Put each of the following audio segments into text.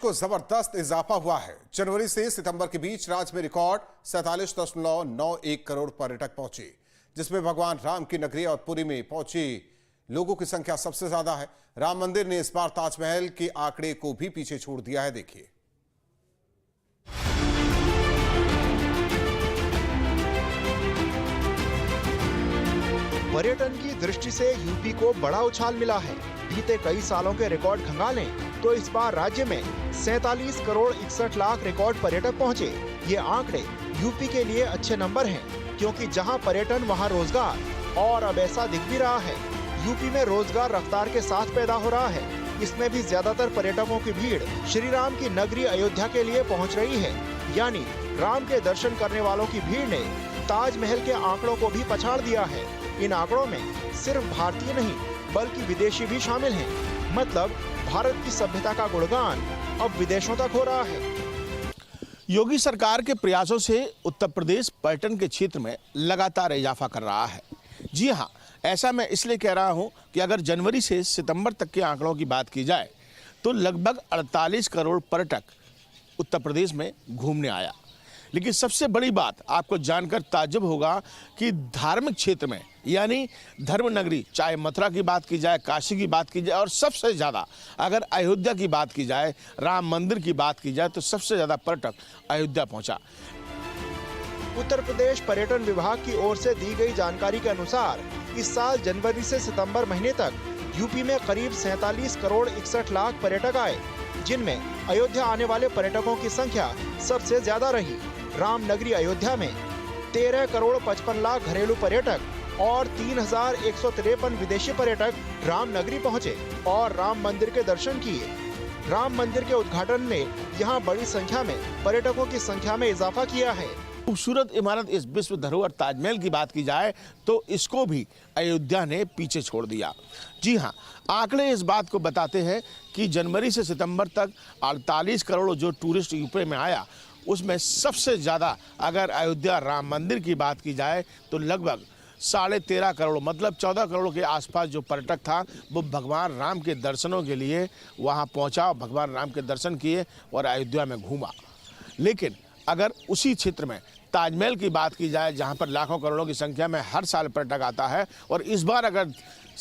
को जबरदस्त इजाफा हुआ है। जनवरी से सितंबर के बीच राज्य में रिकॉर्ड 47.91 करोड़ पर्यटक पहुंचे, जिसमें भगवान राम की नगरी और पुरी में पहुंचे लोगों की संख्या सबसे ज्यादा है। राम मंदिर ने इस बार ताजमहल के आंकड़े को भी पीछे छोड़ दिया है। देखिए, पर्यटन की दृष्टि से यूपी को बड़ा उछाल मिला है। बीते कई सालों के रिकॉर्ड खंगालें तो इस बार राज्य में 47 करोड़ 61 लाख रिकॉर्ड पर्यटक पहुंचे। ये आंकड़े यूपी के लिए अच्छे नंबर हैं, क्योंकि जहां पर्यटन वहां रोजगार। और अब ऐसा दिख भी रहा है, यूपी में रोजगार रफ्तार के साथ पैदा हो रहा है। इसमें भी ज्यादातर पर्यटकों की भीड़ श्री राम की नगरी अयोध्या के लिए पहुँच रही है। यानी राम के दर्शन करने वालों की भीड़ ने ताजमहल के आंकड़ों को भी पछाड़ दिया है। इन आंकड़ों में सिर्फ भारतीय नहीं बल्कि विदेशी भी शामिल हैं। मतलब भारत की सभ्यता का गुणगान अब विदेशों तक हो रहा है। योगी सरकार के प्रयासों से उत्तर प्रदेश पर्यटन के क्षेत्र में लगातार इजाफा कर रहा है। जी हाँ, ऐसा मैं इसलिए कह रहा हूँ कि अगर जनवरी से सितंबर तक के आंकड़ों की बात की जाए तो लगभग 48 करोड़ पर्यटक उत्तर प्रदेश में घूमने आया। लेकिन सबसे बड़ी बात आपको जानकर ताज्जुब होगा कि धार्मिक क्षेत्र में, यानी धर्म नगरी, चाहे मथुरा की बात की जाए, काशी की बात की जाए, और सबसे ज़्यादा अगर अयोध्या की बात की जाए, राम मंदिर की बात की जाए, तो सबसे ज़्यादा पर्यटक अयोध्या पहुंचा। उत्तर प्रदेश पर्यटन विभाग की ओर से दी गई जानकारी के अनुसार इस साल जनवरी से सितंबर महीने तक यूपी में करीब 47 करोड़ 61 लाख पर्यटक आए, जिनमें अयोध्या आने वाले पर्यटकों की संख्या सबसे ज्यादा रही। राम नगरी अयोध्या में 13 करोड़ 55 लाख घरेलू पर्यटक और 3,153 विदेशी पर्यटक राम नगरी पहुंचे और राम मंदिर के दर्शन किए। राम मंदिर के उद्घाटन ने यहां बड़ी संख्या में पर्यटकों की संख्या में इजाफा किया है। खूबसूरत इमारत इस विश्व धरोहर ताजमहल की बात की जाए तो इसको भी अयोध्या ने पीछे छोड़ दिया। जी हाँ, आंकड़े इस बात को बताते हैं कि जनवरी से सितंबर तक 48 करोड़ जो टूरिस्ट यूपी में आया, उसमें सबसे ज़्यादा अगर अयोध्या राम मंदिर की बात की जाए तो लगभग 13.5 करोड़, मतलब 14 करोड़ के आसपास जो पर्यटक था वो भगवान राम के दर्शनों के लिए वहाँ पहुँचा, भगवान राम के दर्शन किए और अयोध्या में घूमा। लेकिन अगर उसी क्षेत्र में ताजमहल की बात की जाए, जहाँ पर लाखों करोड़ों की संख्या में हर साल पर्यटक आता है, और इस बार अगर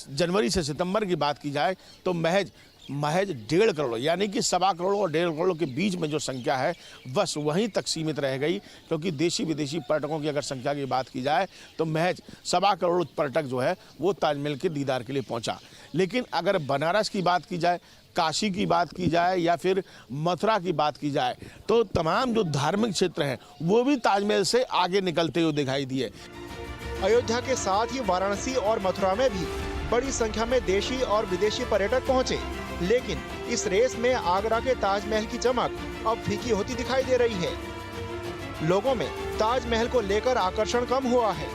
जनवरी से सितंबर की बात की जाए तो महज 1.5 करोड़, यानी कि 1.25 करोड़ और 1.5 करोड़ के बीच में जो संख्या है बस वहीं तक सीमित रह गई। क्योंकि देशी विदेशी पर्यटकों की अगर संख्या की बात की जाए तो महज 1.25 करोड़ पर्यटक जो है वो ताजमहल के दीदार के लिए पहुंचा। लेकिन अगर बनारस की बात की जाए, काशी की बात की जाए या फिर मथुरा की बात की जाए तो तमाम जो धार्मिक क्षेत्र हैं वो भी ताजमहल से आगे निकलते हुए दिखाई दिए। अयोध्या के साथ ही वाराणसी और मथुरा में भी बड़ी संख्या में देशी और विदेशी पर्यटक पहुंचे। लेकिन इस रेस में आगरा के ताजमहल की चमक अब फीकी होती दिखाई दे रही है। लोगों में ताजमहल को लेकर आकर्षण कम हुआ है।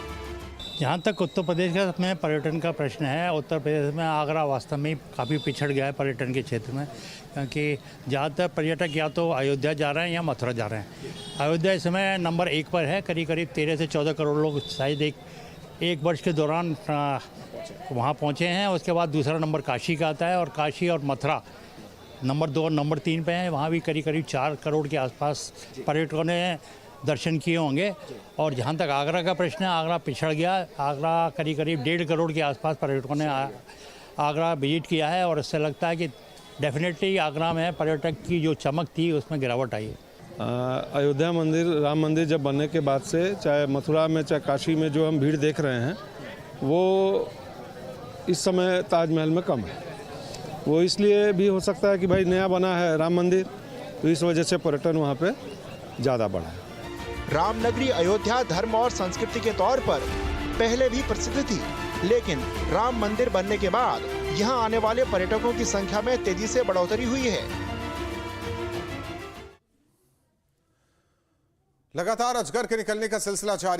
जहाँ तक उत्तर प्रदेश में पर्यटन का प्रश्न है, उत्तर प्रदेश में आगरा वास्तव में काफ़ी पिछड़ गया है पर्यटन के क्षेत्र में, क्योंकि ज़्यादातर पर्यटक या तो अयोध्या जा रहे हैं या मथुरा जा रहे हैं। अयोध्या इस समय नंबर 1 पर है, करीब 13 से 14 करोड़ लोग शायद एक वर्ष के दौरान वहाँ पहुँचे हैं। उसके बाद दूसरा नंबर काशी का आता है, और काशी और मथुरा नंबर 2 और नंबर 3 पे हैं। वहाँ भी करीब 4 करोड़ के आसपास पर्यटकों ने दर्शन किए होंगे। और जहाँ तक आगरा का प्रश्न है, आगरा पिछड़ गया। आगरा करीब 1.5 करोड़ के आसपास पर्यटकों ने आगरा विजिट किया है, और इससे लगता है कि डेफिनेटली आगरा में पर्यटक की जो चमक थी उसमें गिरावट आई है। अयोध्या मंदिर, राम मंदिर जब बनने के बाद से चाहे मथुरा में चाहे काशी में जो हम भीड़ देख रहे हैं वो इस समय ताजमहल में कम है। वो इसलिए भी हो सकता है कि भाई नया बना है राम मंदिर, तो इस वजह से पर्यटन वहाँ पे ज़्यादा बढ़ा है। राम नगरी अयोध्या धर्म और संस्कृति के तौर पर पहले भी प्रसिद्ध थी, लेकिन राम मंदिर बनने के बाद यहाँ आने वाले पर्यटकों की संख्या में तेजी से बढ़ोतरी हुई है। लगातार अजगर के निकलने का सिलसिला जारी